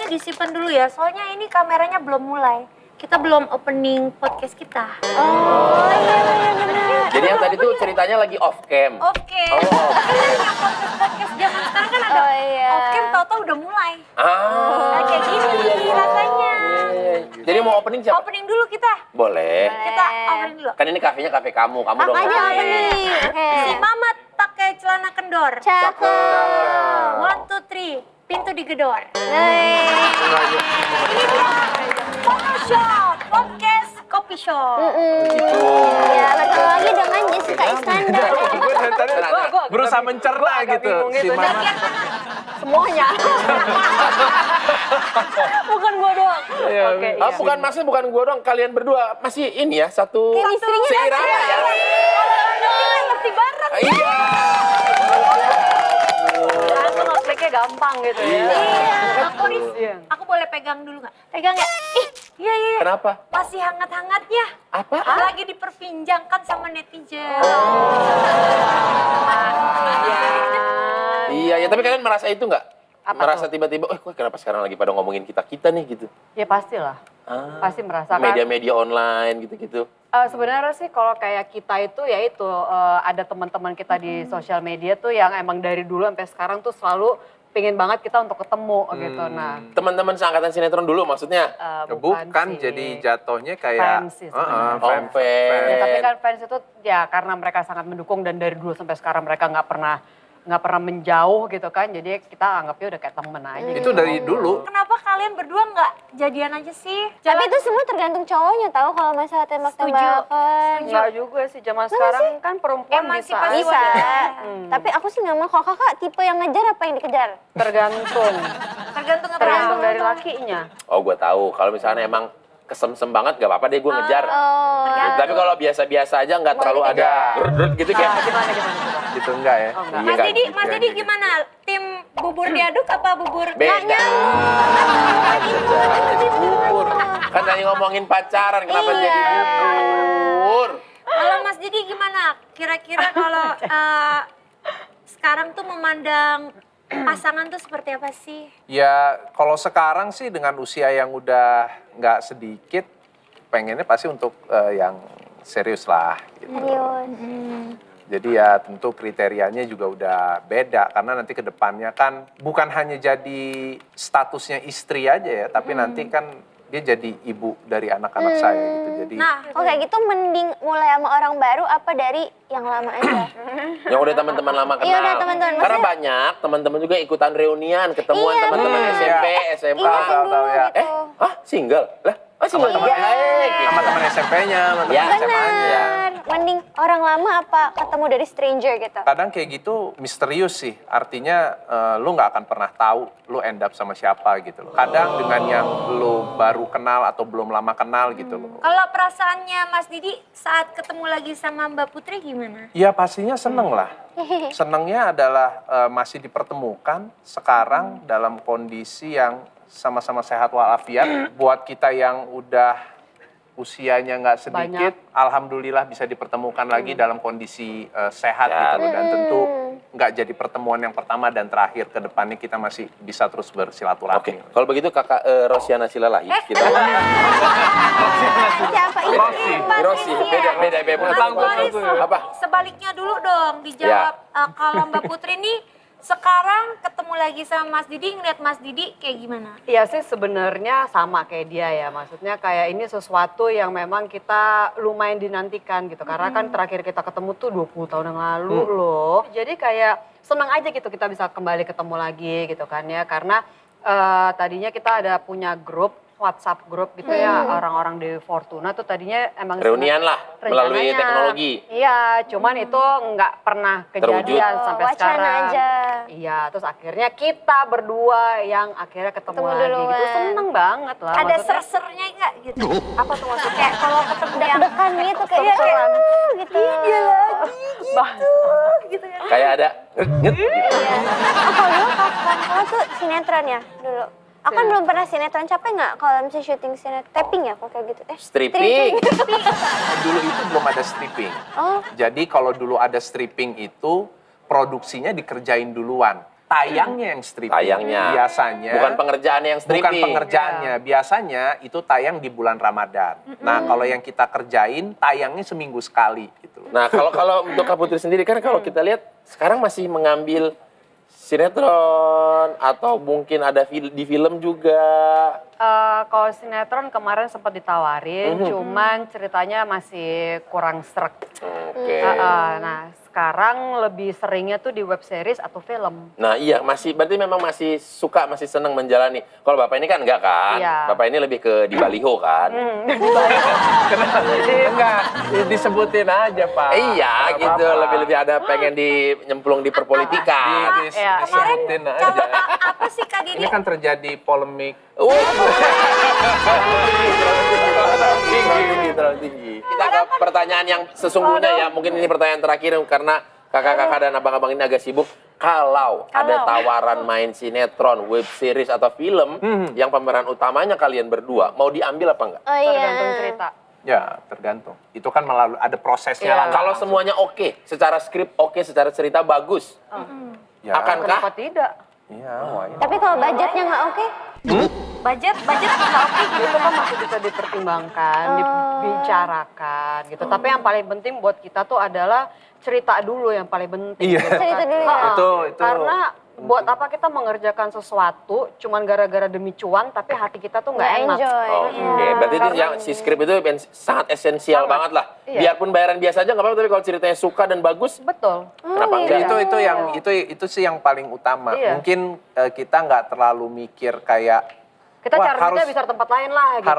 disimpan dulu ya, soalnya ini kameranya belum mulai. Kita belum opening podcast kita. Oh iya benar. Jadi yang tadi tuh ceritanya lagi off cam. Oke. Oh. Yang podcast zaman sekarang kan ada off cam, tau-tau udah mulai. Nah, kayak gini rasanya. Jadi mau opening siapa? Opening dulu kita. Boleh. Kita opening dulu. Kan ini kafenya kafe kamu dong. Makanya opening. Si Mamat pakai celana kendor. Cakep. 1, 2, 3, pintu digedor. Hei. Ini dia Photoshop Podcast Coffee Shop. Ya, bertemu lagi dengan Jessica Iskandar. Gue dari tadi berusaha mencerna gitu. Si Mama. Semuanya. Bukan gua doang. Oke. Bukan maksudnya bukan gua doang, kalian berdua masih ini ya satu Istrinya seirama ya. Kalau ngerti bareng. Iya. Langsung ngekliknya gampang gitu ya. Iya. Aku boleh pegang dulu nggak? Pegang ya? Iya. Kenapa? Masih hangat-hangatnya. Apa? Lagi diperbincangkan sama netizen. Iya, tapi kalian merasa itu nggak? Apa Merasa tuh? tiba-tiba, kok kenapa sekarang lagi pada ngomongin kita nih gitu? Ya pastilah. Pasti merasakan. Media-media online gitu-gitu. Sebenarnya sih kalau kayak kita itu ya itu ada teman-teman kita di sosial media tuh yang emang dari dulu sampai sekarang tuh selalu pengen banget kita untuk ketemu gitu. Nah, Teman-teman seangkatan sinetron dulu maksudnya? Bukan sih. jadi jatuhnya kayak Fans sih sebenarnya. Fans. Ya, tapi kan fans itu ya karena mereka sangat mendukung dan dari dulu sampai sekarang mereka nggak pernah menjauh gitu kan. Jadi kita anggapnya udah kayak temen aja. itu dari dulu. Kenapa kalian berdua nggak jadian aja sih? Tapi itu semua tergantung cowoknya tahu kalau masalah tembak-tembakan. Enggak juga sih zaman sekarang kan perempuan Emansipasi bisa. Bisa. Tapi aku sih nggak mau. Kalau kakak tipe yang ngejar apa yang dikejar? Tergantung. Tergantung apa? Tergantung dari lakinya. Oh, gue tahu. Kalau misalnya emang kesem-sem banget gak apa-apa deh gue ngejar. Tapi kalau biasa-biasa aja nggak terlalu ada gerut gitu kayak. Gimana? Gitu enggak ya? Oh, enggak. Iya, Mas Didi, kan? Mas Didi gimana? Tim bubur diaduk apa bubur? Beda. Bubur. Kan tadi ngomongin pacaran, kenapa jadi bubur? Kalau Mas Didi gimana? Kira-kira kalau sekarang tuh memandang pasangan tuh seperti apa sih? Ya kalau sekarang sih dengan usia yang udah nggak sedikit, pengennya pasti untuk yang serius lah. Gitu. Serius. Jadi ya tentu kriterianya juga udah beda karena nanti ke depannya kan bukan hanya jadi statusnya istri aja ya, tapi nanti kan dia jadi ibu dari anak-anak saya gitu. Jadi Oh kayak gitu mending mulai sama orang baru apa dari yang lama aja? Yang udah teman-teman lama kenal. Iya, udah teman-teman. Karena Maksudnya- banyak teman-teman juga ikutan reunian, ketemuan Iya, teman-teman bener. SMP, SMA. Ingatin dulu ya. gitu. Single? Lah, single Sama juga. teman-teman sama teman SMP-nya, sama Ya. teman SMA-nya. Benar. Mending orang lama apa ketemu dari stranger gitu? Kadang kayak gitu misterius sih, artinya lu nggak akan pernah tahu lu end up sama siapa gitu loh. Kadang dengan yang lu baru kenal atau belum lama kenal gitu loh. Kalau perasaannya Mas Didi saat ketemu lagi sama Mbak Putri gimana? Ya pastinya seneng lah. Senengnya adalah masih dipertemukan sekarang dalam kondisi yang sama-sama sehat walafiat. Buat kita yang udah usianya nggak sedikit, alhamdulillah bisa dipertemukan lagi dalam kondisi sehat gitu loh. Dan tentu nggak jadi pertemuan yang pertama dan terakhir, ke depannya kita masih bisa terus bersilaturahmi. Oke, kalau begitu kakak Rosiana Silalahi. Kita Siapa ini? Rosi, beda. Mas Boris, Apa? sebaliknya dulu dong dijawab. Kalau Mbak Putri nih sekarang ketemu lagi sama Mas Didi, ngeliat Mas Didi kayak gimana? Iya sih sebenarnya sama kayak dia ya. Maksudnya kayak ini sesuatu yang memang kita lumayan dinantikan gitu. Karena kan terakhir kita ketemu tuh 20 tahun yang lalu loh. Jadi kayak senang aja gitu kita bisa kembali ketemu lagi gitu kan ya. Karena tadinya kita ada punya grup, WhatsApp grup gitu ya, orang-orang di Fortuna tuh tadinya emang Reunian lah, melalui rencananya- teknologi. Iya, cuman itu nggak pernah kejadian Terwujud. sampai Wacana sekarang. aja. Iya, terus akhirnya kita berdua yang akhirnya ketemu lagi gitu. duluan. Seneng banget lah. Ada maksudnya. ser-sernya nggak gitu? Apa tuh maksudnya? Kayak kalau ketemu yang Deg-degan gitu kayak Ser-seran. gitu. gitu ya. Kayak ada nget. Kalau dulu kalau tuh sinetron ya dulu. Aku kan belum pernah sinetron, capek nggak kalau misalnya syuting sinetron? Tapping ya kok kayak gitu? Stripping. Dulu itu belum ada stripping. Oh, Jadi kalau dulu ada stripping itu produksinya dikerjain duluan. tayangnya yang stripping. Tayangnya. Biasanya. Bukan pengerjaannya yang stripping. Bukan pengerjaannya. Biasanya itu tayang di bulan Ramadan. Nah, kalau yang kita kerjain tayangnya seminggu sekali gitu. Nah, kalau untuk Kak Putri sendiri kan kalau kita lihat sekarang masih mengambil sinetron atau mungkin ada di film juga. Kalau sinetron kemarin sempat ditawarin, cuman ceritanya masih kurang srek. Oke. Nah, sekarang lebih seringnya tuh di web series atau film. Nah iya, berarti memang masih suka, masih senang menjalani. Kalau Bapak ini kan enggak kan? Iya. Bapak ini lebih ke di baliho kan? Enggak, disebutin aja Pak. Iya Nggak gitu, apa-apa. lebih ada pengen nyemplung di perpolitikan. Kemarin Disebutin aja. cabang apa sih Kak Didi? Ini kan terjadi polemik. Terlalu tinggi. Kita ke pertanyaan yang sesungguhnya ya, mungkin ini pertanyaan terakhir karena kakak-kakak dan abang-abang ini agak sibuk. Kalau ada tawaran main sinetron, web series atau film yang pemeran utamanya kalian berdua, mau diambil apa enggak? Oh iya. Tergantung cerita. Ya, tergantung. Itu kan melalui ada prosesnya Iya. lah. Kalau semuanya oke, secara skrip oke, secara cerita bagus, Ya, Kenapa akankah? tidak? Iya, wah, ya. Tapi kalau budgetnya nggak oke? Budget nggak oke Itu gimana? kan masih bisa dipertimbangkan, dibicarakan gitu. Tapi yang paling penting buat kita tuh adalah cerita dulu yang paling penting. Iya. gitu kan. Cerita dulu ya. Itu Karena buat apa kita mengerjakan sesuatu cuman gara-gara demi cuan tapi hati kita tuh nggak Nggak enak. enjoy. Oke, berarti itu yang si skrip itu sangat esensial Sangat. banget lah. Iya. Biarpun bayaran biasa aja nggak apa-apa, tapi kalau ceritanya suka dan bagus, Betul. kenapa enggak? itu sih yang paling utama. Iya. Mungkin kita nggak terlalu mikir kayak Kita wah, cari duitnya bisa tempat lain lah gitu.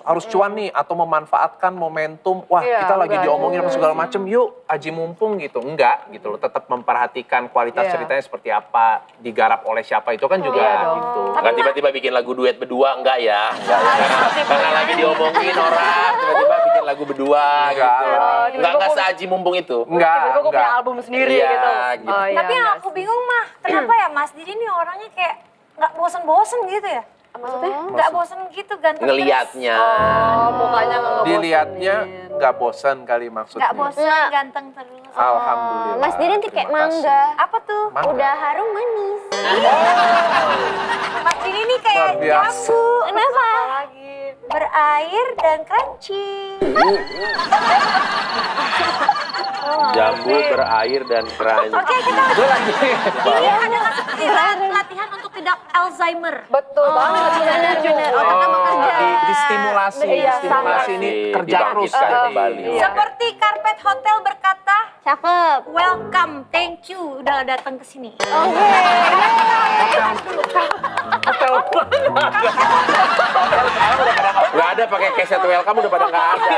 harus cuan nih atau memanfaatkan momentum. Wah, Iya, kita lagi enggak. diomongin apa segala macem. Yuk, aji mumpung gitu. Enggak gitu loh. Tetap memperhatikan kualitas Iya. ceritanya seperti apa, digarap oleh siapa itu kan juga Iya dong. gitu. Nggak tiba-tiba bikin lagu duet berdua, enggak ya? Enggak ya? Karena lagi diomongin orang, tiba-tiba bikin lagu berdua Enggak gitu. lah. Enggak seaji mumpung itu. Enggak, Tiba-tiba gue punya enggak. album sendiri Iya, gitu. gitu. Oh, iya, Tapi yang enggak aku sih. bingung mah, kenapa ya Mas Didi nih orangnya kayak nggak bosen-bosen gitu ya? Maksudnya? Nggak bosen gitu ganteng Ngeliatnya. Oh, mukanya nggak ngebosenin. Dilihatnya nggak bosan kali terus. maksudnya. Nggak bosen, Nggak. ganteng terus. Alhamdulillah. Mas Didin tuh kayak Terima kasih. mangga. Apa tuh? Mangga. Udah harum manis. Mas Didi nih kayak Luar biasa. jambu. Kenapa? Lagi. Berair dan crunchy. Jambu berair dan crunchy. Oke, kita ini Iya. adalah seperti latihan untuk tidak Alzheimer. Betul banget. Benar-benar. Otaknya bekerja. Distimulasi, Iya, distimulasi sangat. ini kerja terus. Dibangkitkan jadi. kembali. Iya. Seperti karpet hotel berkata, Cakep. welcome, thank you udah datang ke sini. Oke. Nggak ada pakai keset welcome udah pada nggak ada.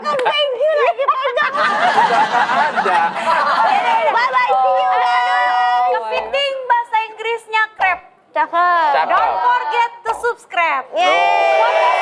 Thank you lagi pegang. Ada. Bye-bye, see you guys. Kepiting bahasa Inggrisnya crab. Cakep. Cakep. Don't forget to subscribe. Yeay.